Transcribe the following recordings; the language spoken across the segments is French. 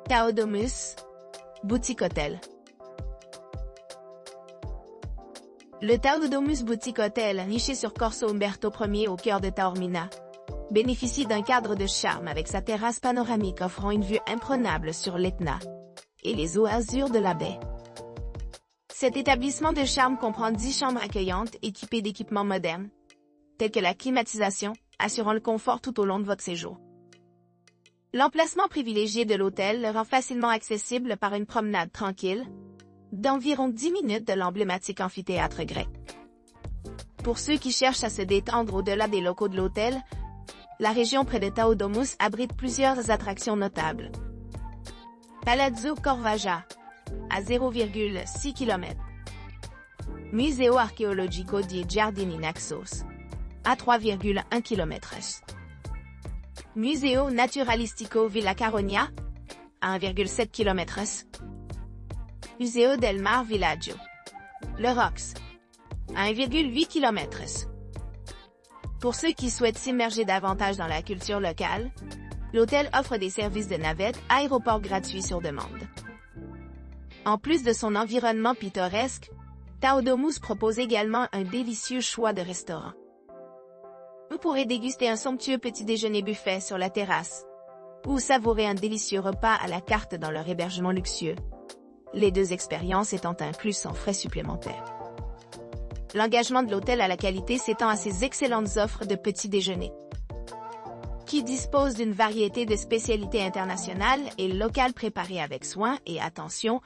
Taodomus, boutique hôtel. Le Taodomus boutique hôtel, niché sur Corso Umberto Ier au cœur de Taormina, bénéficie d'un cadre de charme avec sa terrasse panoramique offrant une vue imprenable sur l'Etna et les eaux azur de la baie. Cet établissement de charme comprend 10 chambres accueillantes équipées d'équipements modernes, tels que la climatisation, assurant le confort tout au long de votre séjour. L'emplacement privilégié de l'hôtel le rend facilement accessible par une promenade tranquille, d'environ 10 minutes de l'emblématique amphithéâtre grec. Pour ceux qui cherchent à se détendre au-delà des locaux de l'hôtel, la région près de Taodomus abrite plusieurs attractions notables. Palazzo Corvaggia, à 0,6 km. Museo Archeologico di Giardini Naxos, à 3,1 km. Museo Naturalistico Villa Caronia, à 1,7 km. Museo del Mar Villaggio, Le Rox, à 1,8 km. Pour ceux qui souhaitent s'immerger davantage dans la culture locale, l'hôtel offre des services de navette aéroport gratuits sur demande. En plus de son environnement pittoresque, Taodomus propose également un délicieux choix de restaurants. Vous pourrez déguster un somptueux petit déjeuner buffet sur la terrasse, ou savourer un délicieux repas à la carte dans leur hébergement luxueux, les deux expériences étant incluses sans frais supplémentaires. L'engagement de l'hôtel à la qualité s'étend à ses excellentes offres de petit déjeuner, qui disposent d'une variété de spécialités internationales et locales préparées avec soin et attention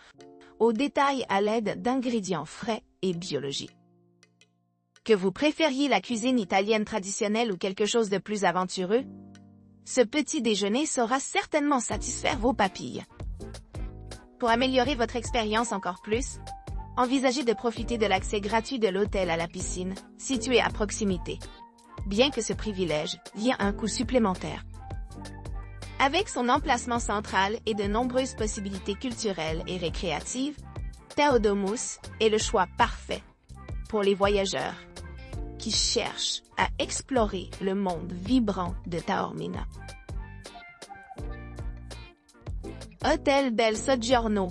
aux détails à l'aide d'ingrédients frais et biologiques. Que vous préfériez la cuisine italienne traditionnelle ou quelque chose de plus aventureux, ce petit déjeuner saura certainement satisfaire vos papilles. Pour améliorer votre expérience encore plus, envisagez de profiter de l'accès gratuit de l'hôtel à la piscine, situé à proximité, bien que ce privilège vient à un coût supplémentaire. Avec son emplacement central et de nombreuses possibilités culturelles et récréatives, Taodomus est le choix parfait pour les voyageurs qui cherchent à explorer le monde vibrant de Taormina. Hôtel Bel Soggiorno.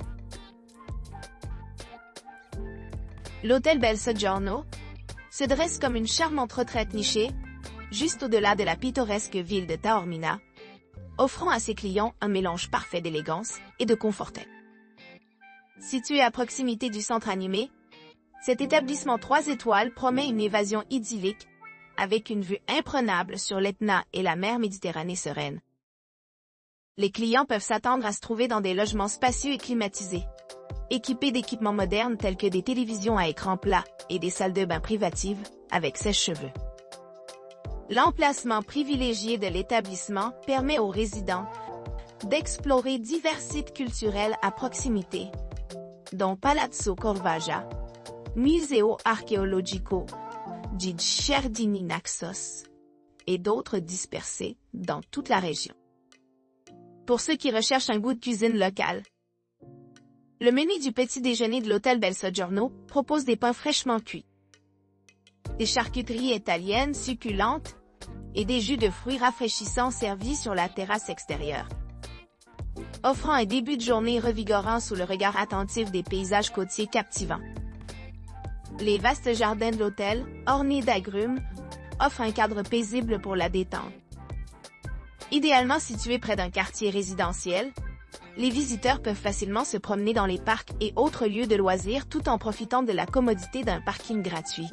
L'hôtel Bel Soggiorno se dresse comme une charmante retraite nichée, juste au-delà de la pittoresque ville de Taormina, offrant à ses clients un mélange parfait d'élégance et de confort. Situé à proximité du centre animé, cet établissement 3 étoiles promet une évasion idyllique, avec une vue imprenable sur l'Etna et la mer Méditerranée sereine. Les clients peuvent s'attendre à se trouver dans des logements spacieux et climatisés, équipés d'équipements modernes tels que des télévisions à écran plat et des salles de bain privatives avec sèche-cheveux. L'emplacement privilégié de l'établissement permet aux résidents d'explorer divers sites culturels à proximité, dont Palazzo Corvaggia, Museo Archeologico di Giardini Naxos et d'autres dispersés dans toute la région. Pour ceux qui recherchent un goût de cuisine locale, le menu du petit déjeuner de l'hôtel Bel Soggiorno propose des pains fraîchement cuits, des charcuteries italiennes succulentes et des jus de fruits rafraîchissants servis sur la terrasse extérieure, offrant un début de journée revigorant sous le regard attentif des paysages côtiers captivants. Les vastes jardins de l'hôtel, ornés d'agrumes, offrent un cadre paisible pour la détente. Idéalement situé près d'un quartier résidentiel, les visiteurs peuvent facilement se promener dans les parcs et autres lieux de loisirs tout en profitant de la commodité d'un parking gratuit.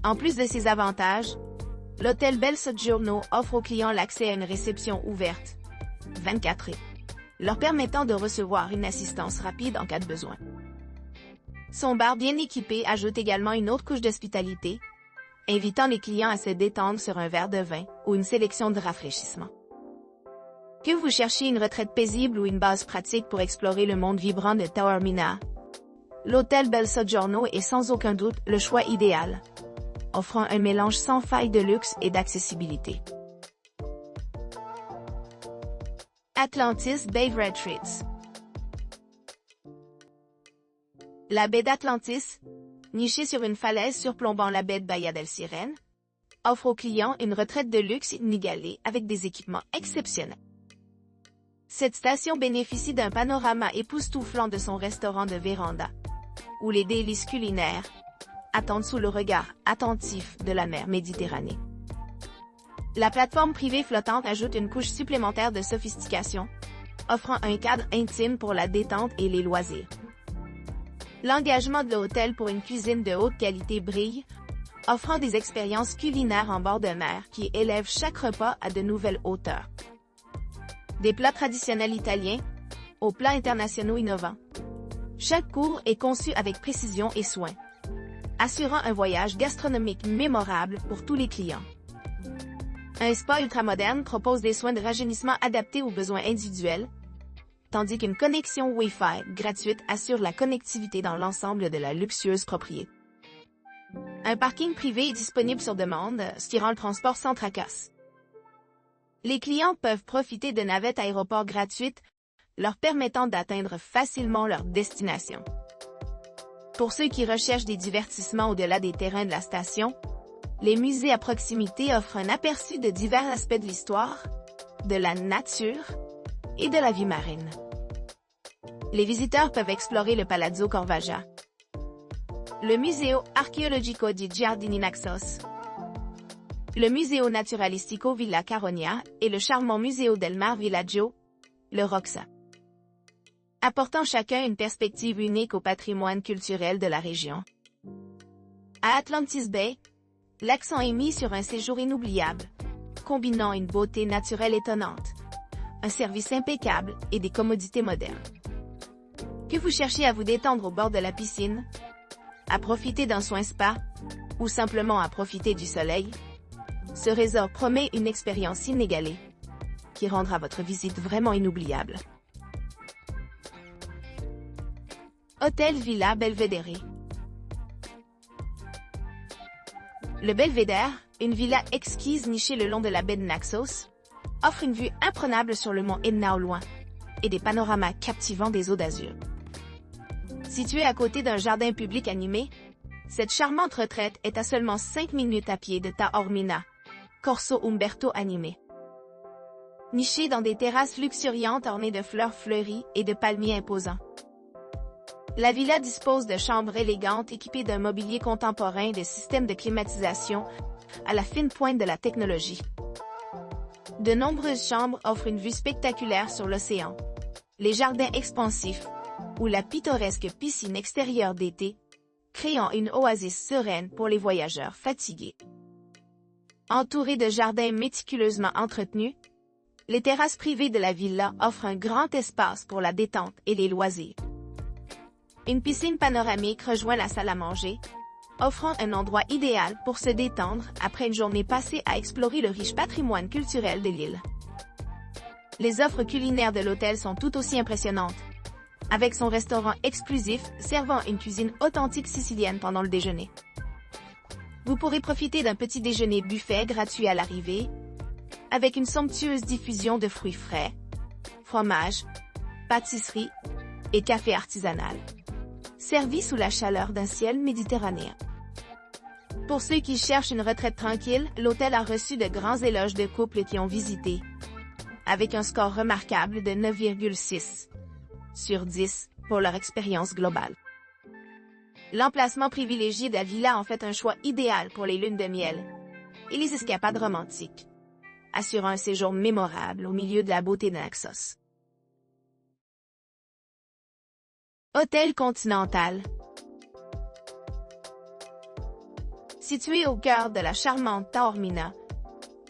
En plus de ces avantages, l'hôtel Bel Soggiorno offre aux clients l'accès à une réception ouverte, 24h, leur permettant de recevoir une assistance rapide en cas de besoin. Son bar bien équipé ajoute également une autre couche d'hospitalité, invitant les clients à se détendre sur un verre de vin ou une sélection de rafraîchissements. Que vous cherchiez une retraite paisible ou une base pratique pour explorer le monde vibrant de Taormina, l'hôtel Bel Soggiorno est sans aucun doute le choix idéal, offrant un mélange sans faille de luxe et d'accessibilité. Atlantis Bay Retreats. La baie d'Atlantis, nichée sur une falaise surplombant la baie de Baia del Sirène, offre aux clients une retraite de luxe inégalée avec des équipements exceptionnels. Cette station bénéficie d'un panorama époustouflant de son restaurant de véranda, où les délices culinaires attendent sous le regard attentif de la mer Méditerranée. La plateforme privée flottante ajoute une couche supplémentaire de sophistication, offrant un cadre intime pour la détente et les loisirs. L'engagement de l'hôtel pour une cuisine de haute qualité brille, offrant des expériences culinaires en bord de mer qui élèvent chaque repas à de nouvelles hauteurs. Des plats traditionnels italiens aux plats internationaux innovants. Chaque cours est conçu avec précision et soin, assurant un voyage gastronomique mémorable pour tous les clients. Un spa ultramoderne propose des soins de rajeunissement adaptés aux besoins individuels, tandis qu'une connexion Wi-Fi gratuite assure la connectivité dans l'ensemble de la luxueuse propriété. Un parking privé est disponible sur demande, ce qui rend le transport sans tracasse. Les clients peuvent profiter de navettes aéroports gratuites, leur permettant d'atteindre facilement leur destination. Pour ceux qui recherchent des divertissements au-delà des terrains de la station, les musées à proximité offrent un aperçu de divers aspects de l'histoire, de la nature et de la vie marine. Les visiteurs peuvent explorer le Palazzo Corvaggia, le Museo Archeologico di Giardini Naxos, le Museo Naturalistico Villa Caronia et le charmant Museo del Mar Villaggio, le Roxa, apportant chacun une perspective unique au patrimoine culturel de la région. À Atlantis Bay, l'accent est mis sur un séjour inoubliable, combinant une beauté naturelle étonnante, un service impeccable et des commodités modernes. Que vous cherchez à vous détendre au bord de la piscine, à profiter d'un soin spa, ou simplement à profiter du soleil, ce resort promet une expérience inégalée, qui rendra votre visite vraiment inoubliable. Hôtel Villa Belvedere. Le Belvédère, une villa exquise nichée le long de la baie de Naxos, offre une vue imprenable sur le mont Etna au loin, et des panoramas captivants des eaux d'azur. Située à côté d'un jardin public animé, cette charmante retraite est à seulement 5 minutes à pied de Taormina, Corso Umberto animé. Nichée dans des terrasses luxuriantes ornées de fleurs fleuries et de palmiers imposants. La villa dispose de chambres élégantes équipées d'un mobilier contemporain et de systèmes de climatisation à la fine pointe de la technologie. De nombreuses chambres offrent une vue spectaculaire sur l'océan, les jardins expansifs ou la pittoresque piscine extérieure d'été, créant une oasis sereine pour les voyageurs fatigués. Entourées de jardins méticuleusement entretenus, les terrasses privées de la villa offrent un grand espace pour la détente et les loisirs. Une piscine panoramique rejoint la salle à manger, offrant un endroit idéal pour se détendre après une journée passée à explorer le riche patrimoine culturel de l'île. Les offres culinaires de l'hôtel sont tout aussi impressionnantes, avec son restaurant exclusif servant une cuisine authentique sicilienne pendant le déjeuner. Vous pourrez profiter d'un petit déjeuner buffet gratuit à l'arrivée, avec une somptueuse diffusion de fruits frais, fromage, pâtisserie et café artisanal, servi sous la chaleur d'un ciel méditerranéen. Pour ceux qui cherchent une retraite tranquille, l'hôtel a reçu de grands éloges de couples qui ont visité, avec un score remarquable de 9,6 sur 10 pour leur expérience globale. L'emplacement privilégié de la villa en fait un choix idéal pour les lunes de miel et les escapades romantiques, assurant un séjour mémorable au milieu de la beauté de Naxos. Hôtel Continental. Situé au cœur de la charmante Taormina,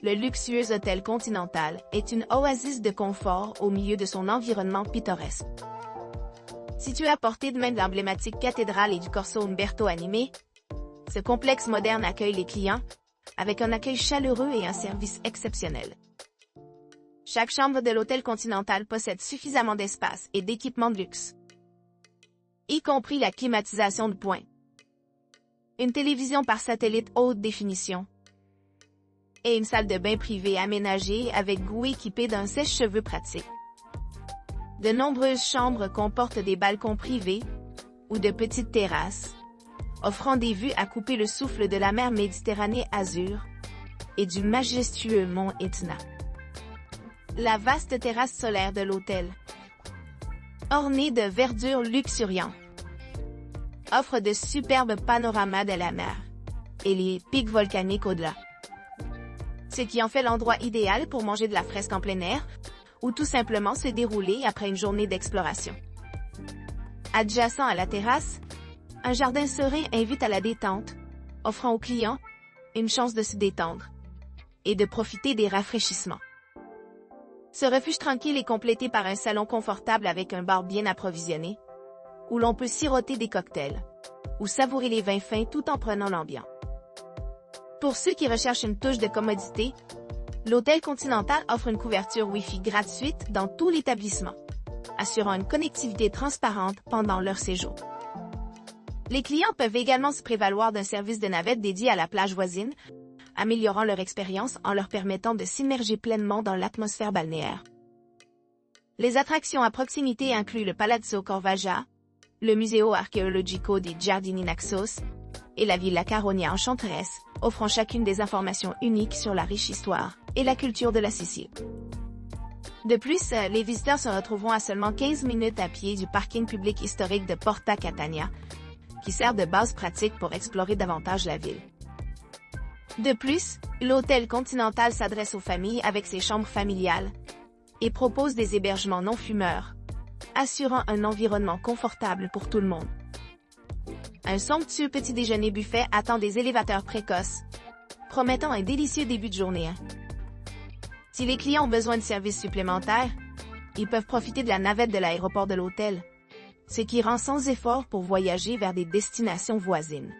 le luxueux hôtel Continental est une oasis de confort au milieu de son environnement pittoresque. Situé à portée de main de l'emblématique cathédrale et du Corso Umberto animé, ce complexe moderne accueille les clients avec un accueil chaleureux et un service exceptionnel. Chaque chambre de l'hôtel Continental possède suffisamment d'espace et d'équipements de luxe, y compris la climatisation de pointe, une télévision par satellite haute définition et une salle de bain privée aménagée avec goût équipée d'un sèche-cheveux pratique. De nombreuses chambres comportent des balcons privés ou de petites terrasses, offrant des vues à couper le souffle de la mer Méditerranée azur et du majestueux mont Etna. La vaste terrasse solaire de l'hôtel, ornée de verdure luxuriante, offre de superbes panoramas de la mer et les pics volcaniques au-delà, ce qui en fait l'endroit idéal pour manger de la fresque en plein air ou tout simplement se dérouler après une journée d'exploration. Adjacent à la terrasse, un jardin serein invite à la détente, offrant aux clients une chance de se détendre et de profiter des rafraîchissements. Ce refuge tranquille est complété par un salon confortable avec un bar bien approvisionné, où l'on peut siroter des cocktails ou savourer les vins fins tout en prenant l'ambiance. Pour ceux qui recherchent une touche de commodité, l'Hôtel Continental offre une couverture Wi-Fi gratuite dans tout l'établissement, assurant une connectivité transparente pendant leur séjour. Les clients peuvent également se prévaloir d'un service de navette dédié à la plage voisine, améliorant leur expérience en leur permettant de s'immerger pleinement dans l'atmosphère balnéaire. Les attractions à proximité incluent le Palazzo Corvaggia, le Museo Archeologico di Giardini Naxos et la Villa Caronia Enchanteresse, offrant chacune des informations uniques sur la riche histoire et la culture de la Sicile. De plus, les visiteurs se retrouveront à seulement 15 minutes à pied du parking public historique de Porta Catania, qui sert de base pratique pour explorer davantage la ville. De plus, l'Hôtel Continental s'adresse aux familles avec ses chambres familiales et propose des hébergements non fumeurs, assurant un environnement confortable pour tout le monde. Un somptueux petit déjeuner buffet attend des élévateurs précoces, promettant un délicieux début de journée. Si les clients ont besoin de services supplémentaires, ils peuvent profiter de la navette de l'aéroport de l'hôtel, ce qui rend sans effort pour voyager vers des destinations voisines.